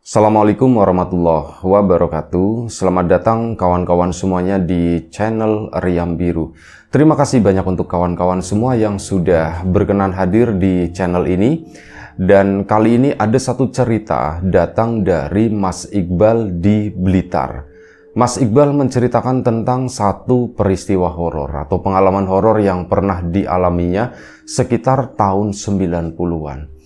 Assalamualaikum warahmatullahi wabarakatuh. Selamat datang kawan-kawan semuanya di channel Riam Biru. Terima kasih banyak untuk kawan-kawan semua yang sudah berkenan hadir di channel ini. Dan kali ini ada satu cerita datang dari Mas Iqbal di Blitar. Mas Iqbal menceritakan tentang satu peristiwa horor atau pengalaman horor yang pernah dialaminya sekitar tahun 90-an.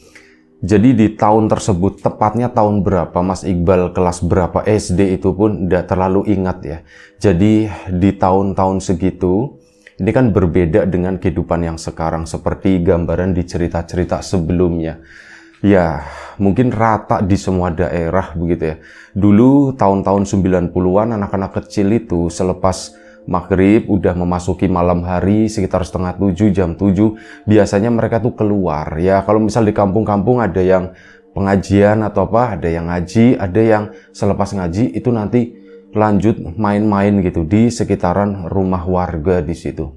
Jadi di tahun tersebut, tepatnya tahun berapa Mas Iqbal kelas berapa SD itu pun tidak terlalu ingat ya. Jadi di tahun-tahun segitu, ini kan berbeda dengan kehidupan yang sekarang seperti gambaran di cerita-cerita sebelumnya. Ya, mungkin rata di semua daerah begitu ya. Dulu tahun-tahun 90-an anak-anak kecil itu selepas maghrib udah memasuki malam hari sekitar setengah 7, jam 7 biasanya mereka tuh keluar ya. Kalau misal di kampung-kampung ada yang pengajian atau apa, ada yang ngaji, ada yang selepas ngaji itu nanti lanjut main-main gitu di sekitaran rumah warga di situ.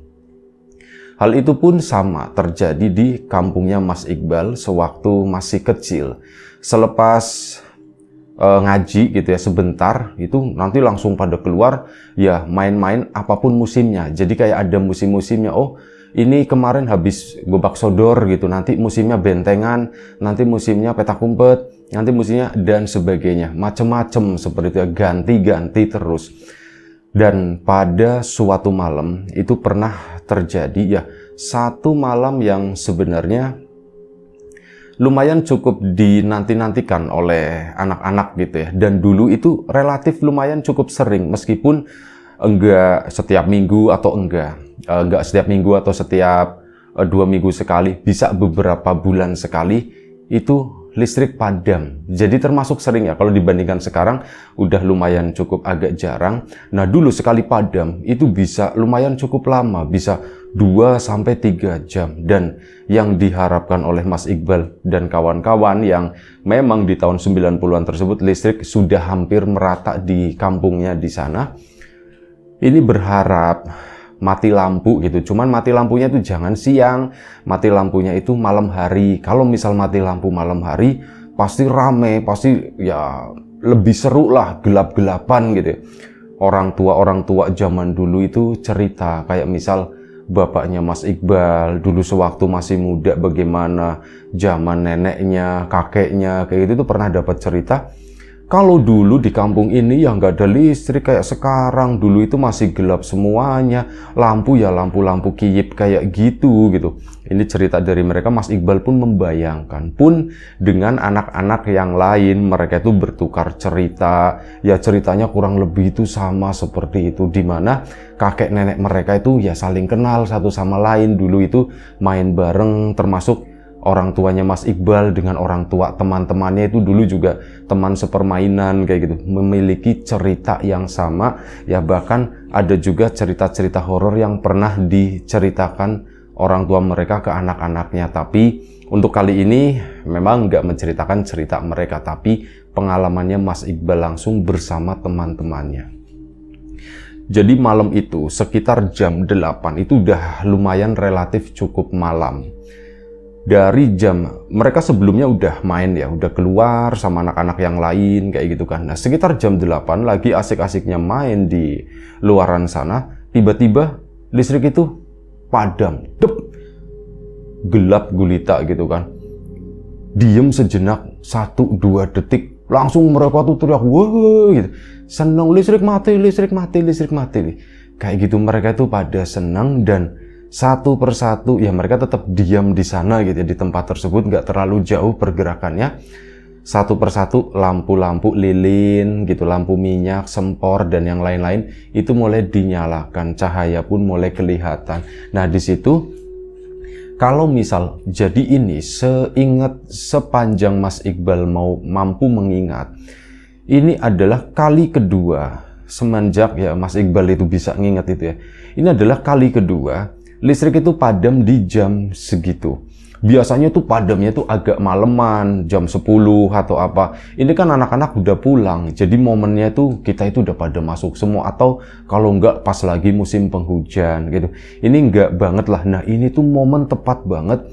Hal itu pun sama terjadi di kampungnya Mas Iqbal sewaktu masih kecil. Selepas ngaji gitu ya sebentar, itu nanti langsung pada keluar ya main-main apapun musimnya. Jadi kayak ada musim-musimnya. Oh, ini kemarin habis gobak sodor gitu, nanti musimnya bentengan, nanti musimnya petak umpet, nanti musimnya dan sebagainya. Macem-macem seperti itu ya, ganti-ganti terus. Dan pada suatu malam itu pernah terjadi ya, satu malam yang sebenarnya lumayan cukup dinanti-nantikan oleh anak-anak gitu ya. Dan dulu itu relatif lumayan cukup sering, meskipun enggak setiap minggu atau enggak setiap minggu atau setiap 2 minggu sekali, bisa beberapa bulan sekali itu listrik padam. Jadi termasuk sering ya, kalau dibandingkan sekarang udah lumayan cukup agak jarang. Nah dulu sekali padam itu bisa lumayan cukup lama, bisa 2-3 jam. Dan yang diharapkan oleh Mas Iqbal dan kawan-kawan yang memang di tahun 90-an tersebut listrik sudah hampir merata di kampungnya di sana, ini berharap mati lampu gitu. Cuman mati lampunya itu jangan siang, mati lampunya itu malam hari. Kalau misal mati lampu malam hari pasti rame, pasti ya lebih seru lah, gelap-gelapan gitu. Orang tua zaman dulu itu cerita kayak misal bapaknya Mas Iqbal dulu sewaktu masih muda bagaimana zaman neneknya, kakeknya kayak gitu tuh pernah dapat cerita. Kalau dulu di kampung ini ya nggak ada listrik kayak sekarang. Dulu itu masih gelap semuanya. Lampu ya lampu-lampu kiyip kayak gitu. Ini cerita dari mereka. Mas Iqbal pun membayangkan. Pun dengan anak-anak yang lain, mereka itu bertukar cerita. Ya ceritanya kurang lebih itu sama seperti itu. Dimana kakek nenek mereka itu ya saling kenal satu sama lain. Dulu itu main bareng, termasuk orang tuanya Mas Iqbal dengan orang tua teman-temannya itu dulu juga teman sepermainan kayak gitu, memiliki cerita yang sama ya. Bahkan ada juga cerita-cerita horor yang pernah diceritakan orang tua mereka ke anak-anaknya. Tapi untuk kali ini memang nggak menceritakan cerita mereka, tapi pengalamannya Mas Iqbal langsung bersama teman-temannya. Jadi malam itu sekitar jam 8 itu udah lumayan relatif cukup malam. Dari jam, mereka sebelumnya udah main ya, udah keluar sama anak-anak yang lain kayak gitu kan. Nah sekitar jam 8 lagi asik-asiknya main di luaran sana, tiba-tiba listrik itu padam, gelap gulita gitu kan. Diem sejenak 1-2 detik, langsung mereka tuh teriak wah gitu, seneng listrik mati, listrik mati, listrik mati. Kayak gitu mereka tuh pada seneng. Dan satu persatu ya mereka tetap diam di sana gitu ya, di tempat tersebut nggak terlalu jauh pergerakannya. Satu persatu lampu-lampu lilin gitu, lampu minyak, sempor dan yang lain-lain itu mulai dinyalakan, cahaya pun mulai kelihatan. Nah di situ kalau misal jadi ini sepanjang Mas Iqbal mampu mengingat, ini adalah kali kedua semenjak ya Mas Iqbal itu bisa nginget itu ya. Ini adalah kali kedua listrik itu padam di jam segitu. Biasanya tuh padamnya tuh agak maleman, jam 10 atau apa. Ini kan anak-anak udah pulang, jadi momennya tuh kita itu udah pada masuk semua. Atau kalau enggak pas lagi musim penghujan gitu. Ini enggak banget lah. Nah ini tuh momen tepat banget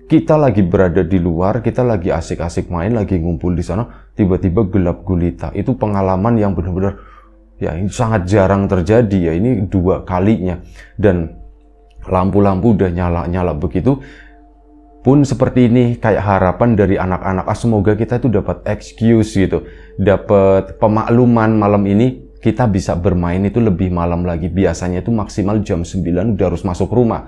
Kita lagi berada di luar, kita lagi asik-asik main, lagi ngumpul di sana, tiba-tiba gelap gulita. Itu pengalaman yang benar-benar ya ini sangat jarang terjadi ya. Ini 2 kalinya. Dan lampu-lampu udah nyala-nyala begitu pun seperti ini, kayak harapan dari anak-anak. Semoga kita tuh dapat excuse gitu, dapat pemakluman malam ini kita bisa bermain itu lebih malam lagi. Biasanya itu maksimal jam 9 udah harus masuk rumah.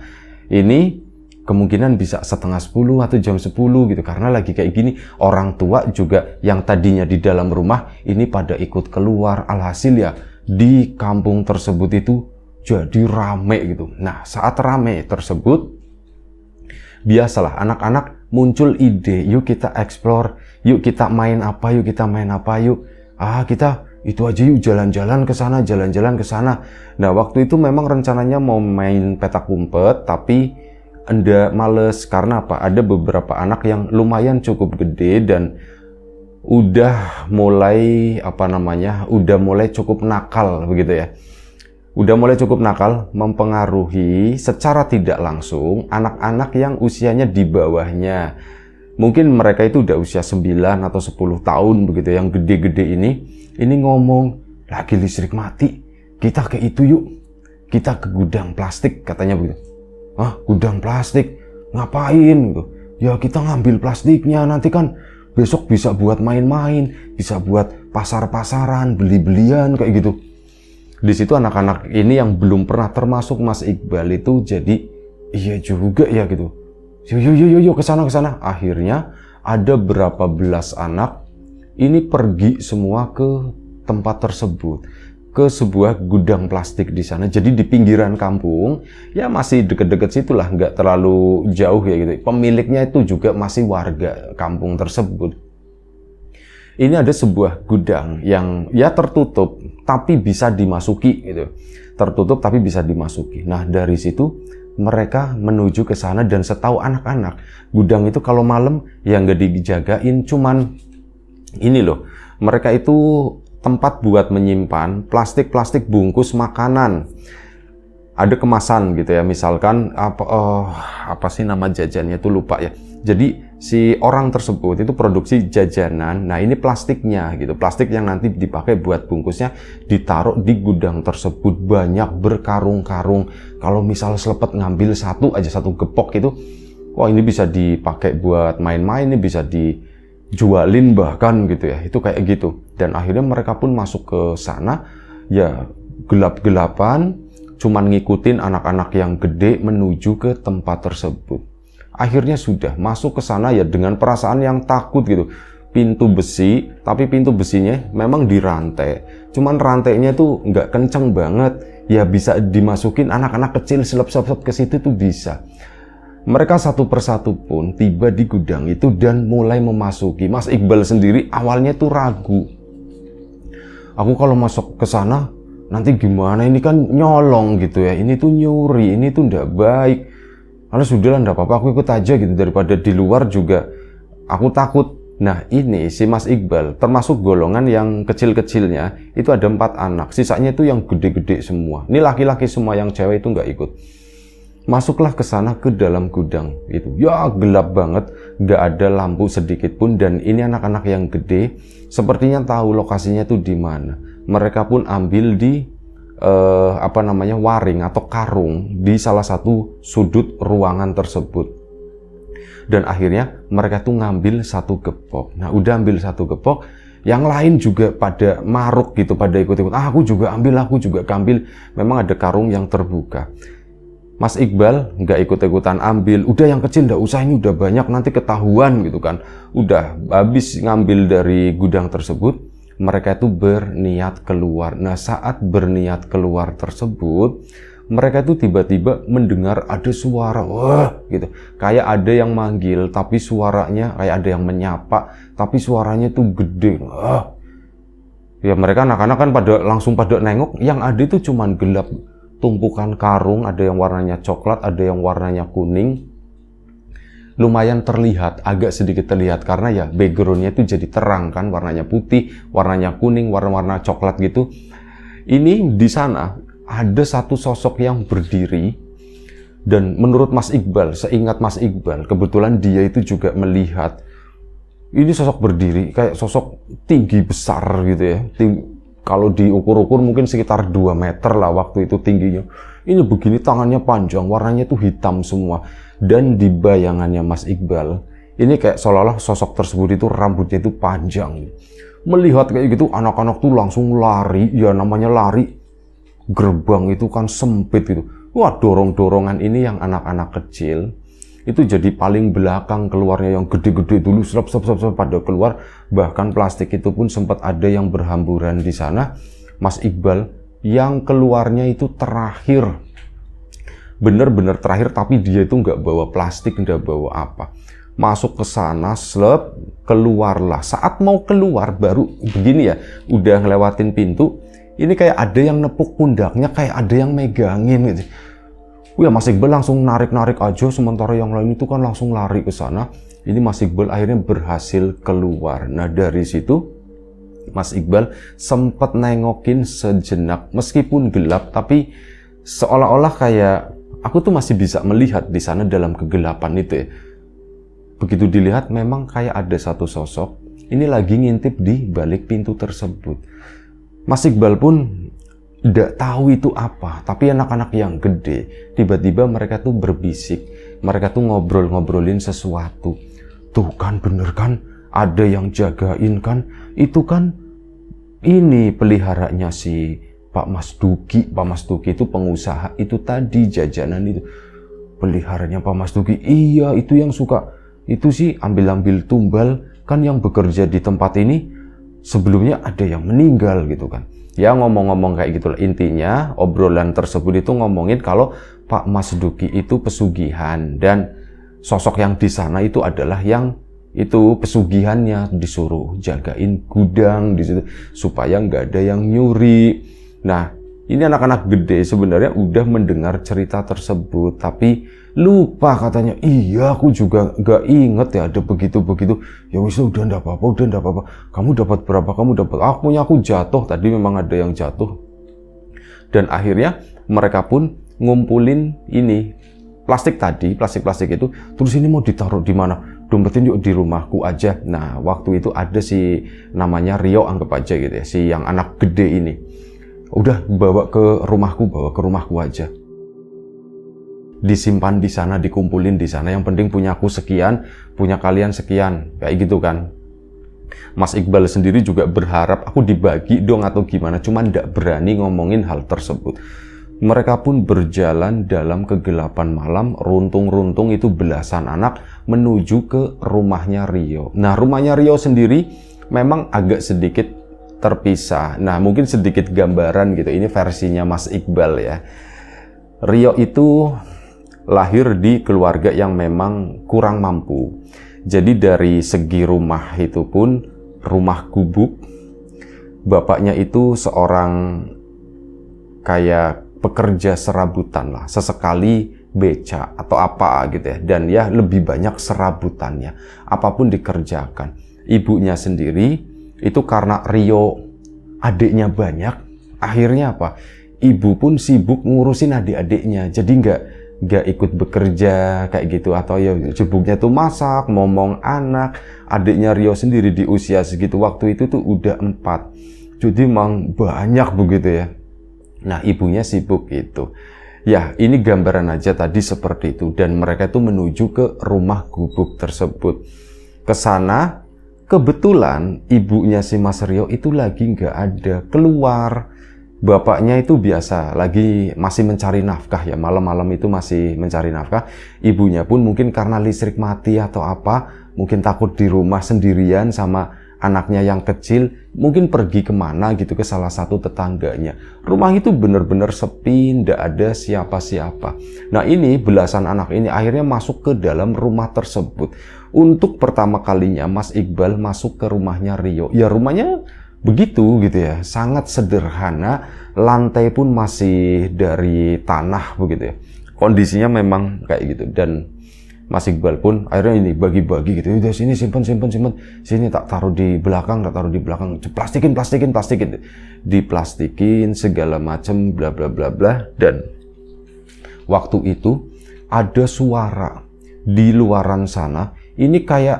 Ini kemungkinan bisa setengah 10 atau jam 10 gitu. Karena lagi kayak gini, orang tua juga yang tadinya di dalam rumah ini pada ikut keluar. Alhasil ya di kampung tersebut itu jadi rame gitu. Nah, saat rame tersebut biasalah anak-anak muncul ide, yuk kita explore, yuk kita main apa, yuk kita main apa, yuk kita itu aja yuk jalan-jalan ke sana, jalan-jalan ke sana. Nah, waktu itu memang rencananya mau main petak umpet, tapi enda males karena apa? Ada beberapa anak yang lumayan cukup gede dan udah mulai udah mulai cukup nakal begitu ya. Udah mulai cukup nakal, mempengaruhi secara tidak langsung anak-anak yang usianya di bawahnya. Mungkin mereka itu udah usia 9 atau 10 tahun begitu, yang gede-gede ini ngomong, lagi listrik mati, kita ke itu yuk, kita ke gudang plastik katanya begitu. Gudang plastik, ngapain gitu? Ya kita ngambil plastiknya, nanti kan besok bisa buat main-main, bisa buat pasar-pasaran, beli-belian kayak gitu. Di situ anak-anak ini yang belum pernah termasuk Mas Iqbal itu jadi iya juga ya gitu. Yuk ke sana. Akhirnya ada berapa belas anak ini pergi semua ke tempat tersebut, ke sebuah gudang plastik di sana. Jadi di pinggiran kampung, ya masih deket-deket situlah, nggak terlalu jauh ya gitu. Pemiliknya itu juga masih warga kampung tersebut. Ini ada sebuah gudang yang ya tertutup tapi bisa dimasuki gitu. Tertutup tapi bisa dimasuki. Nah, dari situ mereka menuju ke sana dan setahu anak-anak, gudang itu kalau malam ya nggak dijagain, cuman ini loh, mereka itu tempat buat menyimpan plastik-plastik bungkus makanan. Ada kemasan gitu ya, misalkan apa sih nama jajannya itu lupa ya. Jadi si orang tersebut itu produksi jajanan, nah ini plastiknya gitu, plastik yang nanti dipakai buat bungkusnya ditaruh di gudang tersebut, banyak berkarung-karung. Kalau misal selepet ngambil satu gepok itu, wah ini bisa dipakai buat main-main, ini bisa dijualin bahkan gitu ya, itu kayak gitu. Dan akhirnya mereka pun masuk ke sana, ya gelap-gelapan, cuman ngikutin anak-anak yang gede menuju ke tempat tersebut. Akhirnya sudah masuk ke sana ya dengan perasaan yang takut gitu. Pintu besi, tapi pintu besinya memang dirantai. Cuman rantainya tuh nggak kenceng banget. Ya bisa dimasukin anak-anak kecil selep-selep ke situ tuh bisa. Mereka satu persatu pun tiba di gudang itu dan mulai memasuki. Mas Iqbal sendiri awalnya tuh ragu. Aku kalau masuk ke sana nanti gimana? Ini kan nyolong gitu ya. Ini tuh nyuri, ini tuh nggak baik. Lalu sudahlah, enggak apa-apa, aku ikut aja gitu, daripada di luar juga aku takut. Nah, ini si Mas Iqbal termasuk golongan yang kecil-kecilnya, itu ada 4 anak, sisanya itu yang gede-gede semua. Ini laki-laki semua, yang cewek itu nggak ikut. Masuklah ke sana ke dalam gudang itu. Ya gelap banget, nggak ada lampu sedikit pun, dan ini anak-anak yang gede sepertinya tahu lokasinya itu di mana. Mereka pun ambil di waring atau karung di salah satu sudut ruangan tersebut. Dan akhirnya mereka tuh ngambil 1 gepok. Nah, udah ambil 1 gepok, yang lain juga pada maruk gitu, pada ikut-ikut. Aku juga ambil. Memang ada karung yang terbuka. Mas Iqbal nggak ikut-ikutan ambil. Udah yang kecil nggak usah, ini udah banyak nanti ketahuan gitu kan. Udah habis ngambil dari gudang tersebut, mereka itu berniat keluar. Nah, saat berniat keluar tersebut, mereka itu tiba-tiba mendengar ada suara, wah gitu. Kayak ada yang manggil, tapi suaranya kayak ada yang menyapa, tapi suaranya tuh gede. Wah. Ya mereka anak-anak kan langsung pada nengok, yang ada itu cuman gelap. Tumpukan karung, ada yang warnanya coklat, ada yang warnanya kuning. Lumayan terlihat, agak sedikit terlihat karena ya backgroundnya itu jadi terang kan, warnanya putih, warnanya kuning, warna-warna coklat gitu. Ini di sana ada 1 sosok yang berdiri Dan menurut Mas Iqbal, seingat Mas Iqbal, kebetulan dia itu juga melihat ini sosok berdiri, kayak sosok tinggi besar gitu ya. Kalau diukur-ukur mungkin sekitar 2 meter lah waktu itu tingginya. Ini begini, tangannya panjang, warnanya tuh hitam semua. Dan di bayangannya Mas Iqbal, ini kayak seolah-olah sosok tersebut itu rambutnya itu panjang. Melihat kayak gitu, anak-anak tuh langsung lari, ya namanya lari. Gerbang itu kan sempit gitu. Wah, dorong-dorongan ini yang anak-anak kecil itu jadi paling belakang keluarnya, yang gede-gede dulu serap pada keluar. Bahkan plastik itu pun sempat ada yang berhamburan di sana. Mas Iqbal yang keluarnya itu terakhir, bener-bener terakhir, tapi dia itu nggak bawa plastik, nggak bawa apa. Masuk ke sana, slep, keluarlah. Saat mau keluar baru begini ya, udah ngelewatin pintu. Ini kayak ada yang nepuk pundaknya, kayak ada yang megangin gitu. Wah, Mas Iqbal langsung narik-narik aja, sementara yang lain itu kan langsung lari ke sana. Ini Mas Iqbal akhirnya berhasil keluar. Nah, dari situ Mas Iqbal sempat nengokin sejenak, meskipun gelap, tapi seolah-olah kayak aku tuh masih bisa melihat di sana dalam kegelapan itu ya. Begitu dilihat memang kayak ada satu sosok, ini lagi ngintip di balik pintu tersebut. Mas Iqbal pun tidak tahu itu apa, tapi anak-anak yang gede, tiba-tiba mereka tuh berbisik, mereka tuh ngobrolin sesuatu. Tuh kan bener kan, ada yang jagain kan, itu kan ini peliharanya si Pak Mas Duki. Pak Mas Duki itu pengusaha itu tadi, jajanan itu. Peliharanya Pak Mas Duki, iya itu yang suka, itu sih ambil-ambil tumbal, kan yang bekerja di tempat ini sebelumnya ada yang meninggal gitu kan. Ya ngomong-ngomong kayak gitulah. Intinya obrolan tersebut itu ngomongin kalau Pak Mas Duki itu pesugihan, dan sosok yang di sana itu adalah yang itu pesugihannya, disuruh jagain gudang di situ supaya nggak ada yang nyuri. Nah, ini anak-anak gede sebenarnya udah mendengar cerita tersebut, tapi lupa katanya. Iya, aku juga nggak inget ya ada begitu-begitu. Ya wis, udah ndak apa-apa. Kamu dapat berapa? Kamu dapat? Aku jatuh tadi, memang ada yang jatuh. Dan akhirnya mereka pun ngumpulin ini plastik tadi, plastik itu. Terus ini mau ditaruh di mana? Dompetnya yuk di rumahku aja. Nah, waktu itu ada si namanya Rio, anggap aja gitu ya, si yang anak gede ini. Udah bawa ke rumahku aja. Disimpan di sana, dikumpulin di sana. Yang penting punya aku sekian, punya kalian sekian, kayak gitu kan. Mas Iqbal sendiri juga berharap aku dibagi dong atau gimana, cuman nggak berani ngomongin hal tersebut. Mereka pun berjalan dalam kegelapan malam, runtung-runtung itu belasan anak menuju ke rumahnya Rio. Nah, rumahnya Rio sendiri memang agak sedikit terpisah. Nah, mungkin sedikit gambaran gitu, ini versinya Mas Iqbal ya. Rio itu lahir di keluarga yang memang kurang mampu. Jadi dari segi rumah itu pun rumah gubuk. Bapaknya itu seorang kayak pekerja serabutan lah, sesekali beca atau apa gitu ya. Dan ya lebih banyak serabutannya, apapun dikerjakan. Ibunya sendiri itu karena Rio adiknya banyak, akhirnya apa? Ibu pun sibuk ngurusin adik-adiknya, jadi nggak ikut bekerja kayak gitu, atau ya sibuknya tuh masak, ngomong anak. Adiknya Rio sendiri di usia segitu waktu itu tuh udah 4, jadi emang banyak begitu ya. Nah, ibunya sibuk itu. Ya, ini gambaran aja tadi seperti itu, dan mereka tuh menuju ke rumah gubuk tersebut. Ke sana, kebetulan ibunya si Mas Rio itu lagi nggak ada, keluar. Bapaknya itu biasa masih mencari nafkah ya, malam-malam itu masih mencari nafkah. Ibunya pun mungkin karena listrik mati atau apa, mungkin takut di rumah sendirian sama anaknya yang kecil, mungkin pergi kemana gitu ke salah satu tetangganya. Rumah itu benar-benar sepi, tidak ada siapa-siapa. Nah, ini belasan anak ini akhirnya masuk ke dalam rumah tersebut. Untuk pertama kalinya Mas Iqbal masuk ke rumahnya Rio. Ya, rumahnya begitu gitu ya, sangat sederhana, lantai pun masih dari tanah begitu ya. Kondisinya memang kayak gitu, dan Mas Iqbal pun akhirnya ini bagi-bagi gitu. Udah sini simpen, sini tak taruh di belakang, plastikin, diplastikin segala macam bla bla bla bla. Dan waktu itu ada suara di luaran sana. Ini kayak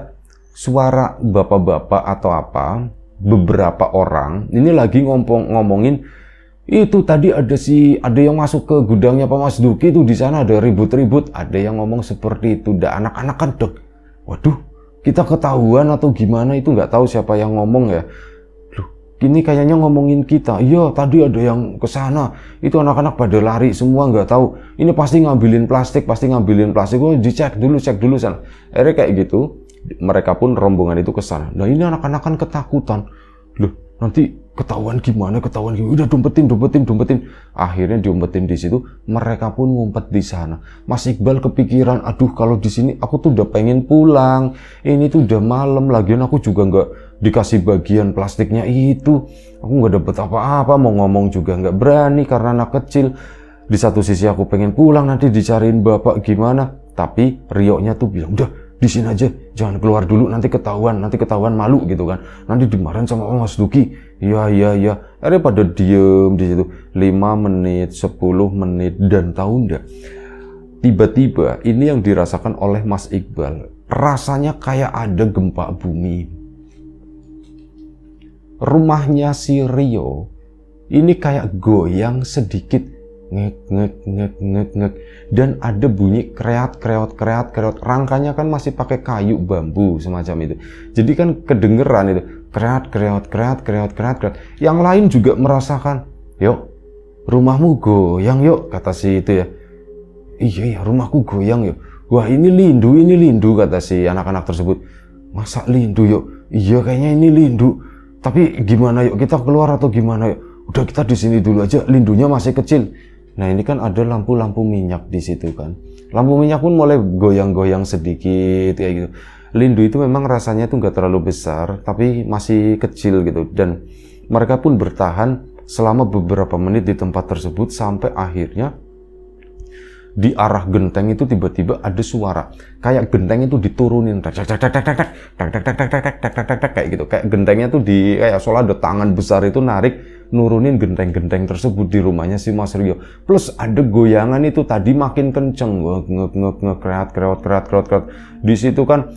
suara bapak-bapak atau apa, beberapa orang ini lagi ngomongin itu tadi ada yang masuk ke gudangnya Pak Mas Duki itu, di sana ada ribut-ribut, ada yang ngomong seperti itu. Dan anak-anak kan waduh, kita ketahuan atau gimana, itu nggak tahu siapa yang ngomong ya. Loh, ini kayaknya ngomongin kita. Iya, tadi ada yang ke sana. Itu anak-anak pada lari semua, nggak tahu. Ini pasti ngambilin plastik. Oh, cek dulu sana. Akhirnya kayak gitu. Mereka pun rombongan itu ke sana. Nah, ini anak-anak kan ketakutan. Loh, nanti ketahuan gimana? Udah dompetin. Akhirnya diumpetin di situ. Mereka pun ngumpet di sana. Mas Iqbal kepikiran, aduh kalau di sini aku tuh udah pengen pulang. Ini tuh udah malam, lagian aku juga nggak dikasih bagian plastiknya itu. Aku nggak dapet apa-apa, mau ngomong juga nggak berani karena anak kecil. Di satu sisi aku pengen pulang, nanti dicariin bapak gimana. Tapi Rio-nya tuh bilang, udah di sini aja, jangan keluar dulu, nanti ketahuan malu gitu kan. Nanti dimarahin sama Mas Duki. Iya. Akhirnya pada diem di situ 5 menit, 10 menit, dan tahu nggak? Tiba-tiba ini yang dirasakan oleh Mas Iqbal. Rasanya kayak ada gempa bumi. Rumahnya si Rio ini kayak goyang sedikit, ngek, dan ada bunyi kreat. Rangkanya kan masih pakai kayu bambu semacam itu, jadi kan kedengeran itu kreat. Yang lain juga merasakan. Yuk, rumahmu goyang yuk, kata si itu ya. Iya, rumahku goyang yuk. Wah, ini lindu, kata si anak-anak tersebut. Masa lindu yuk? Iya, kayaknya ini lindu. Tapi gimana yuk, kita keluar atau gimana yuk? Udah, kita di sini dulu aja, lindunya masih kecil. Nah, ini kan ada lampu-lampu minyak di situ kan. Lampu minyak pun mulai goyang-goyang sedikit kayak gitu. Lindu itu memang rasanya tuh nggak terlalu besar, tapi masih kecil gitu. Dan mereka pun bertahan selama beberapa menit di tempat tersebut sampai akhirnya di arah genteng itu tiba-tiba ada suara. Kayak genteng itu diturunin. Kayak gitu. Kayak gentengnya tuh kayak seolah ada tangan besar itu narik nurunin genteng-genteng tersebut di rumahnya si Mas Rio. Plus ada goyangan itu tadi makin kenceng, kreat. Di situ kan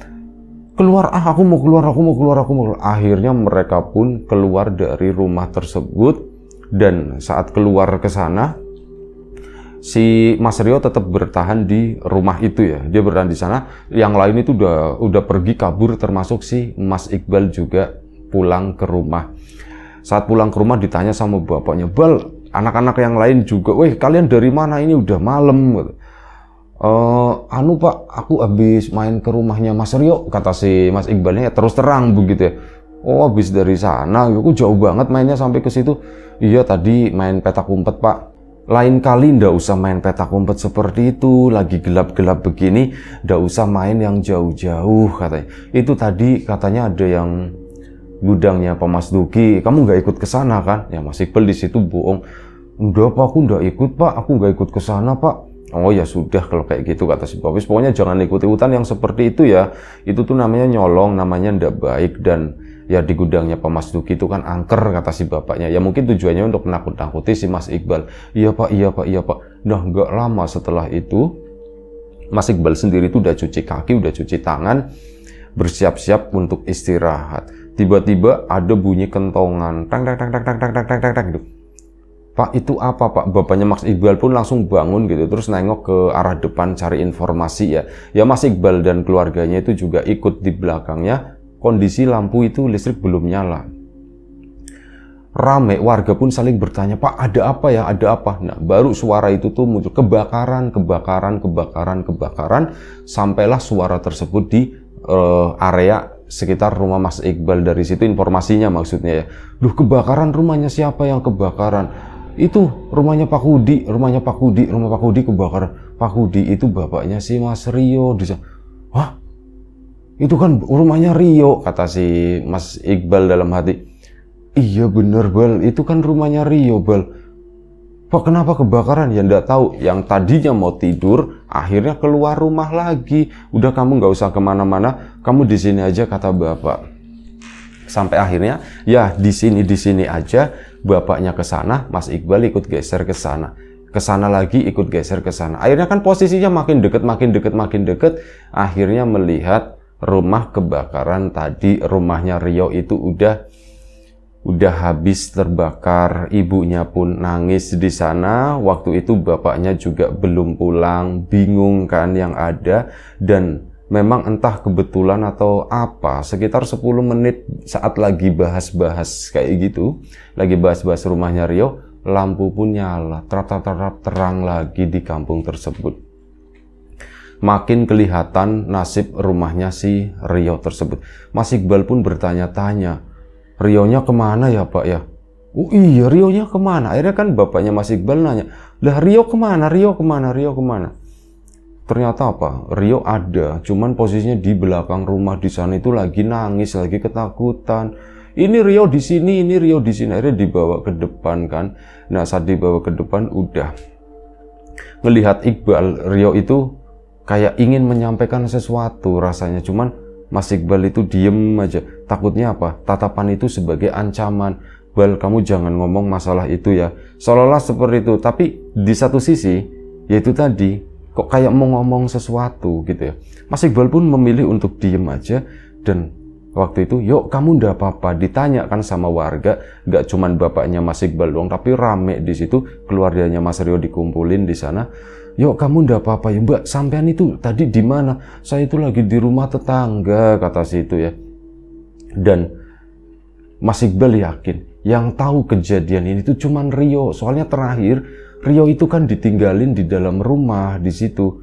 keluar, aku mau keluar. Akhirnya mereka pun keluar dari rumah tersebut, dan saat keluar ke sana si Mas Rio tetap bertahan di rumah itu ya. Dia bertahan di sana. Yang lain itu udah pergi kabur, termasuk si Mas Iqbal juga pulang ke rumah. Saat pulang ke rumah ditanya sama bapaknya, Bal, anak-anak yang lain juga, weh kalian dari mana, ini udah malam. Pak, aku habis main ke rumahnya Mas Rio, kata si Mas Iqbalnya terus terang begitu ya. Oh, habis dari sana, aku jauh banget mainnya sampai ke situ. Iya, tadi main petak umpet Pak. Lain kali ndak usah main petak umpet seperti itu, lagi gelap-gelap begini, ndak usah main yang jauh-jauh, katanya. Itu tadi katanya ada yang gudangnya Pak Mas Duki, kamu nggak ikut ke sana kan? Ya Mas Iqbal di situ bohong. Enggak Pak, aku nggak ikut Pak, aku nggak ikut ke sana Pak. Oh ya sudah kalau kayak gitu, kata si Bapis. Pokoknya jangan ikut-ikutan yang seperti itu ya. Itu tuh namanya nyolong, namanya ndak baik. Dan ya di gudangnya Pak Mas Duki itu kan angker, kata si bapaknya. Ya mungkin tujuannya untuk menakut-nakuti si Mas Iqbal. Iya Pak. Nah, nggak lama setelah itu Mas Iqbal sendiri tuh udah cuci kaki, udah cuci tangan, bersiap-siap untuk istirahat. Tiba-tiba ada bunyi kentongan, tang gitu. Pak, itu apa Pak? Bapaknya Mas Iqbal pun langsung bangun gitu, terus nengok ke arah depan cari informasi ya. Ya Mas Iqbal dan keluarganya itu juga ikut di belakangnya. Kondisi lampu itu listrik belum nyala. Rame, warga pun saling bertanya, Pak ada apa ya, ada apa? Nah, baru suara itu tuh muncul, kebakaran. Sampailah suara tersebut di area sekitar rumah Mas Iqbal. Dari situ informasinya maksudnya ya. Duh, kebakaran, rumahnya siapa yang kebakaran? Itu rumahnya Pak Kudi, rumah Pak Kudi kebakaran. Pak Kudi itu bapaknya si Mas Rio. Hah? Itu kan rumahnya Rio, kata si Mas Iqbal dalam hati. Iya bener Bal, itu kan rumahnya Rio Bal. Pak, kenapa kebakaran? Ya ndak tahu. Yang tadinya mau tidur, akhirnya keluar rumah lagi. Udah, kamu nggak usah kemana-mana, kamu di sini aja, kata bapak. Sampai akhirnya, ya di sini aja. Bapaknya ke sana, Mas Iqbal ikut geser ke sana. ke sana lagi, ikut geser ke sana. Akhirnya kan posisinya makin deket, makin deket, makin deket. Akhirnya melihat rumah kebakaran tadi, rumahnya Rio itu udah habis terbakar. Ibunya pun nangis di sana. Waktu itu bapaknya juga belum pulang, bingung kan yang ada. Dan memang entah kebetulan atau apa, sekitar 10 menit saat lagi bahas-bahas kayak gitu, lagi bahas-bahas rumahnya Rio, lampu pun nyala, terang lagi di kampung tersebut. Makin kelihatan nasib rumahnya si Rio tersebut. Mas Iqbal pun bertanya-tanya, Rionya kemana ya Pak ya? Oh iya, Rionya kemana? Akhirnya kan bapaknya Mas Iqbal nanya, lah Rio kemana? Rio kemana? Rio kemana? Ternyata apa? Rio ada, cuman posisinya di belakang rumah di sana itu lagi nangis, lagi ketakutan. Ini Rio di sini, ini Rio di sini. Akhirnya dibawa ke depan kan. Nah, saat dibawa ke depan udah ngelihat Iqbal, Rio itu kayak ingin menyampaikan sesuatu rasanya, cuman Mas Iqbal itu diem aja. Takutnya apa? Tatapan itu sebagai ancaman. Bal, kamu jangan ngomong masalah itu ya. Seolah-olah seperti itu. Tapi di satu sisi, yaitu tadi, kok kayak mau ngomong sesuatu gitu ya. Mas Iqbal pun memilih untuk diem aja. Dan waktu itu, yuk kamu ndak apa-apa. Ditanyakan sama warga, nggak cuman bapaknya Mas Iqbal doang, tapi rame di situ. Keluarganya Mas Rio dikumpulin di sana. Yuk kamu ndak apa-apa ya Mbak, sampean itu tadi di mana? Saya itu lagi di rumah tetangga, kata si itu ya. Dan Mas Iqbal yakin yang tahu kejadian ini itu cuman Rio. Soalnya terakhir Rio itu kan ditinggalin di dalam rumah di situ.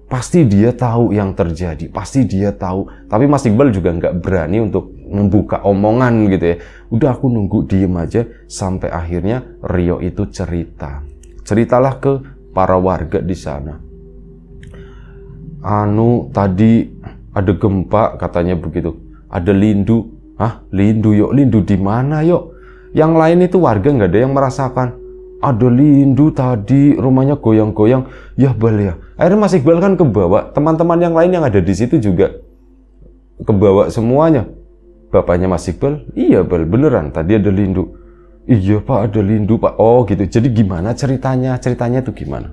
Pasti dia tahu yang terjadi, pasti dia tahu. Tapi Mas Iqbal juga nggak berani untuk membuka omongan gitu ya. Udah aku nunggu diem aja sampai akhirnya Rio itu cerita. Ceritalah ke para warga di sana. Tadi ada gempa katanya begitu. Ada lindu. Hah? Lindu yuk, lindu di mana yuk? Yang lain itu warga nggak ada yang merasakan. Ada lindu tadi, rumahnya goyang-goyang. Ya Bal ya. Akhirnya Mas Iqbal kan kebawa. Teman-teman yang lain yang ada di situ juga kebawa semuanya. Bapaknya Mas Iqbal, iya Bal, beneran tadi ada lindu. Iya Pak, ada lindu Pak. Oh gitu. Jadi gimana ceritanya? Ceritanya itu gimana?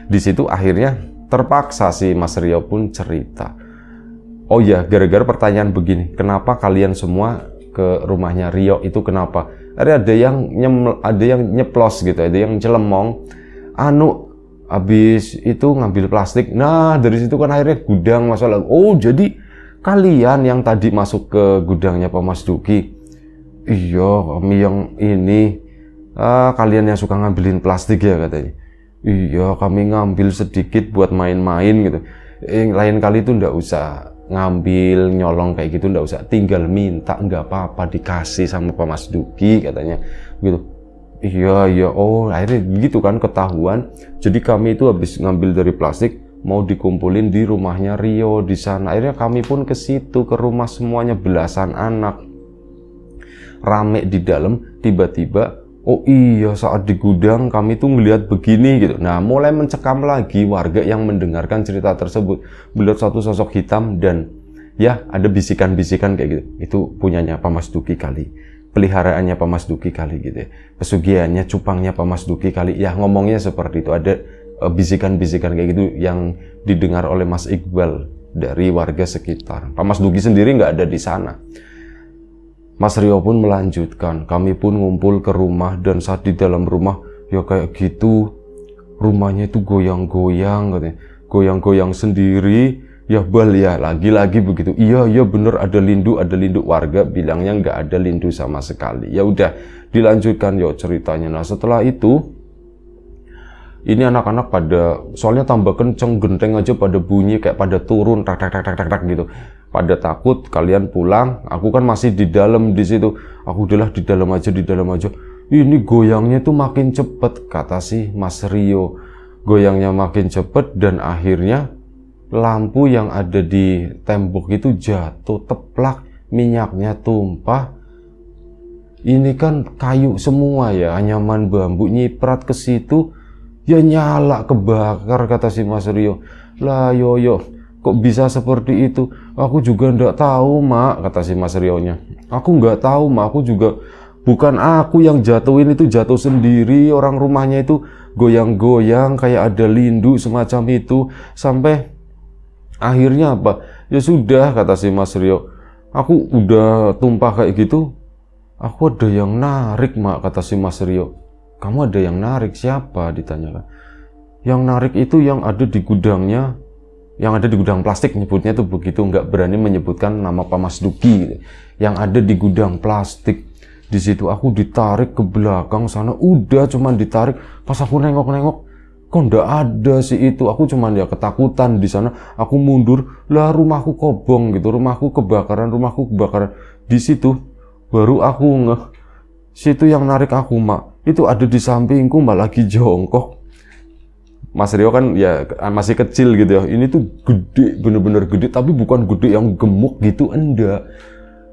Di situ akhirnya terpaksa si Mas Rio pun cerita. Oh ya, gara-gara pertanyaan begini, kenapa kalian semua ke rumahnya Rio itu kenapa? Ada yang nyeplos gitu, ada yang celemong. Habis itu ngambil plastik. Nah dari situ kan akhirnya gudang masalah. Oh jadi kalian yang tadi masuk ke gudangnya Pak Mas Duki. Iya, kami yang ini, kalian yang suka ngambilin plastik ya katanya. Iya, kami ngambil sedikit buat main-main gitu. Lain kali itu ndak usah ngambil, nyolong kayak gitu, ndak usah. Tinggal minta, nggak apa-apa, dikasih sama Pak Mas Duki katanya. Gitu. Iya, oh akhirnya gitu kan ketahuan. Jadi kami itu habis ngambil dari plastik, mau dikumpulin di rumahnya Rio di sana. Akhirnya kami pun ke situ, ke rumah semuanya belasan anak. Rame di dalam, tiba-tiba oh iya saat di gudang kami tuh ngelihat begini gitu. Nah mulai mencekam lagi warga yang mendengarkan cerita tersebut, melihat satu sosok hitam dan ya ada bisikan-bisikan kayak gitu. Itu punyanya Pak Mas Duki kali, peliharaannya Pak Mas Duki kali gitu ya. Pesugihannya, cupangnya Pak Mas Duki kali. Ya ngomongnya seperti itu, ada bisikan-bisikan kayak gitu yang didengar oleh Mas Iqbal dari warga sekitar. Pak Mas Duki sendiri nggak ada di sana. Mas Rio pun melanjutkan, kami pun ngumpul ke rumah dan saat di dalam rumah ya kayak gitu, rumahnya itu goyang-goyang katanya, goyang-goyang sendiri. Ya Bal ya, lagi-lagi begitu. Iya bener ada lindu, warga bilangnya nggak ada lindu sama sekali. Ya udah dilanjutkan yo ceritanya. Nah setelah itu ini anak-anak pada, soalnya tambah kenceng, genteng aja pada bunyi kayak pada turun tak gitu. Pada takut, kalian pulang. Aku kan masih di dalam di situ. Aku udahlah di dalam aja. Ini goyangnya tuh makin cepet, kata si Mas Rio. Goyangnya makin cepet dan akhirnya lampu yang ada di tembok itu jatuh, teplak, minyaknya tumpah. Ini kan kayu semua ya, anyaman bambu nyiprat ke situ. Ya nyala, kebakar, kata si Mas Rio. Lah yo kok bisa seperti itu? Aku juga ndak tahu Mak, kata si Mas Rio-nya. Aku nggak tahu Mak, aku juga Bukan aku yang jatuhin, itu jatuh sendiri. Orang rumahnya itu goyang-goyang kayak ada lindu semacam itu. Sampai akhirnya apa? Ya sudah, kata si Mas Rio. Aku udah tumpah kayak gitu. Aku ada yang narik, Mak, kata si Mas Rio. Kamu ada yang narik? Siapa? Ditanyakan. Yang narik itu yang ada di gudangnya, yang ada di gudang plastik, nyebutnya tuh begitu, nggak berani menyebutkan nama Pak Mas Duki. Yang ada di gudang plastik. Di situ aku ditarik ke belakang sana, udah cuman ditarik. Pas aku nengok-nengok, kok nggak ada sih itu. Aku cuman ya ketakutan di sana. Aku mundur, lah rumahku kobong gitu, rumahku kebakaran. Di situ baru aku ngeh, situ yang narik aku, Mak, itu ada di sampingku, Mbak, lagi jongkok. Mas Rio kan ya masih kecil gitu ya. Ini tuh gede, bener-bener gede, tapi bukan gede yang gemuk gitu, enggak.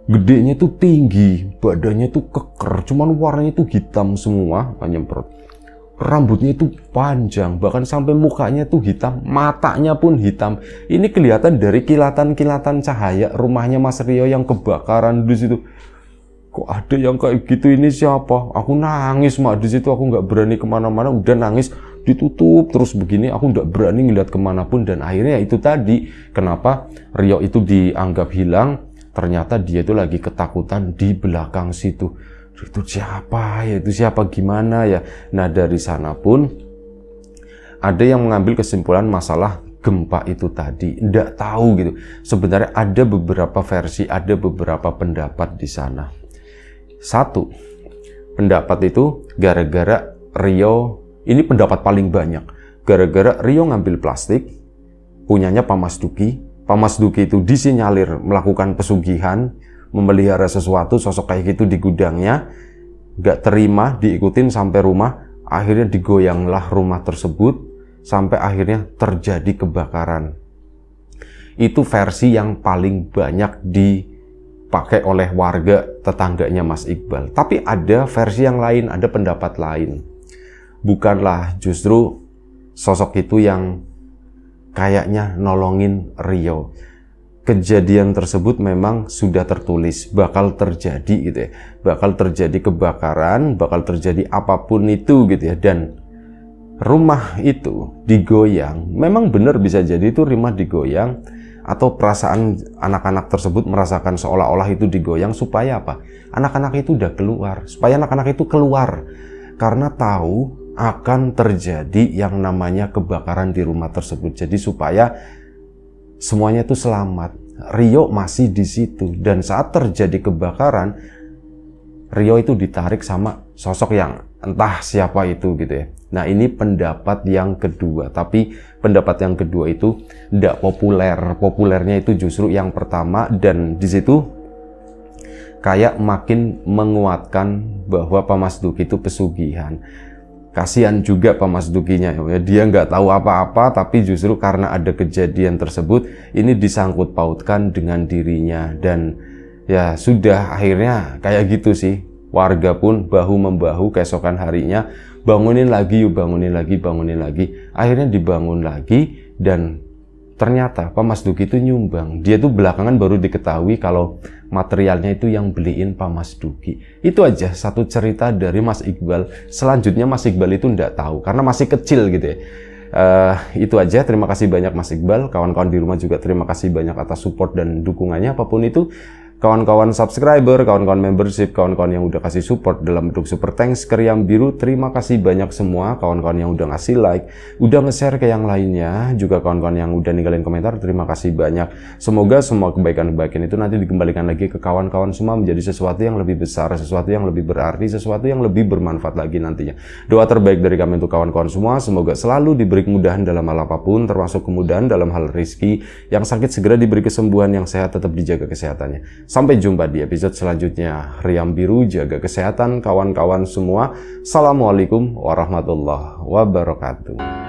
Gedenya tuh tinggi, badannya tuh keker, cuman warnanya tuh hitam semua, nyemprot. Rambutnya itu panjang, bahkan sampai mukanya tuh hitam, matanya pun hitam. Ini kelihatan dari kilatan-kilatan cahaya rumahnya Mas Rio yang kebakaran di situ. Kok ada yang kayak gitu, ini siapa? Aku nangis, Mak, di situ. Aku nggak berani kemana-mana, udah nangis, ditutup terus begini. Aku nggak berani ngeliat kemanapun. Dan akhirnya itu tadi, kenapa Rio itu dianggap hilang, ternyata dia itu lagi ketakutan di belakang situ. Itu siapa ya, itu siapa, gimana ya. Nah, dari sana pun ada yang mengambil kesimpulan masalah gempa itu tadi. Nggak tahu gitu, sebenarnya ada beberapa versi, ada beberapa pendapat di sana. Satu pendapat itu gara-gara Rio, ini pendapat paling banyak, gara-gara Rio ngambil plastik punyanya Pak Mas Duki. Pak Mas Duki itu disinyalir melakukan pesugihan, memelihara sesuatu sosok kayak gitu di gudangnya, gak terima, diikutin sampai rumah, akhirnya digoyanglah rumah tersebut sampai akhirnya terjadi kebakaran. Itu versi yang paling banyak dipakai oleh warga tetangganya Mas Iqbal. Tapi ada versi yang lain, ada pendapat lain. Bukanlah justru sosok itu yang kayaknya nolongin Rio. Kejadian tersebut memang sudah tertulis, bakal terjadi gitu ya. Bakal terjadi kebakaran, bakal terjadi apapun itu gitu ya. Dan rumah itu digoyang, memang benar bisa jadi itu rumah digoyang, atau perasaan anak-anak tersebut merasakan seolah-olah itu digoyang supaya apa? Anak-anak itu udah keluar, supaya anak-anak itu keluar karena tahu akan terjadi yang namanya kebakaran di rumah tersebut. Jadi supaya semuanya itu selamat. Rio masih di situ, dan saat terjadi kebakaran, Rio itu ditarik sama sosok yang entah siapa itu gitu ya. Nah, ini pendapat yang kedua, tapi pendapat yang kedua itu tidak populer. Populernya itu justru yang pertama, dan di situ kayak makin menguatkan bahwa Pak Mas Duki itu pesugihan. Kasihan juga Pak Mas Dukinya, ya. Dia nggak tahu apa-apa, tapi justru karena ada kejadian tersebut, ini disangkut pautkan dengan dirinya. Dan ya sudah, akhirnya kayak gitu sih. Warga pun bahu-membahu keesokan harinya, bangunin lagi yuk, bangunin lagi. Akhirnya dibangun lagi, dan ternyata Pak Mas Duki itu nyumbang. Dia tuh belakangan baru diketahui kalau materialnya itu yang beliin Pak Mas Duki. Itu aja satu cerita dari Mas Iqbal. Selanjutnya Mas Iqbal itu nggak tahu karena masih kecil gitu ya. Itu aja, terima kasih banyak Mas Iqbal. Kawan-kawan di rumah juga terima kasih banyak atas support dan dukungannya apapun itu. Kawan-kawan subscriber, kawan-kawan membership, kawan-kawan yang udah kasih support dalam bentuk super thanks ke Riam Biru, terima kasih banyak semua. Kawan-kawan yang udah ngasih like, udah nge-share ke yang lainnya, juga kawan-kawan yang udah ninggalin komentar, terima kasih banyak. Semoga semua kebaikan-kebaikan itu nanti dikembalikan lagi ke kawan-kawan semua menjadi sesuatu yang lebih besar, sesuatu yang lebih berarti, sesuatu yang lebih bermanfaat lagi nantinya. Doa terbaik dari kami untuk kawan-kawan semua, semoga selalu diberi kemudahan dalam hal apapun, termasuk kemudahan dalam hal rezeki. Yang sakit segera diberi kesembuhan, yang sehat tetap dijaga kesehatannya. Sampai jumpa di episode selanjutnya. Riam Biru, jaga kesehatan kawan-kawan semua. Assalamualaikum warahmatullahi wabarakatuh.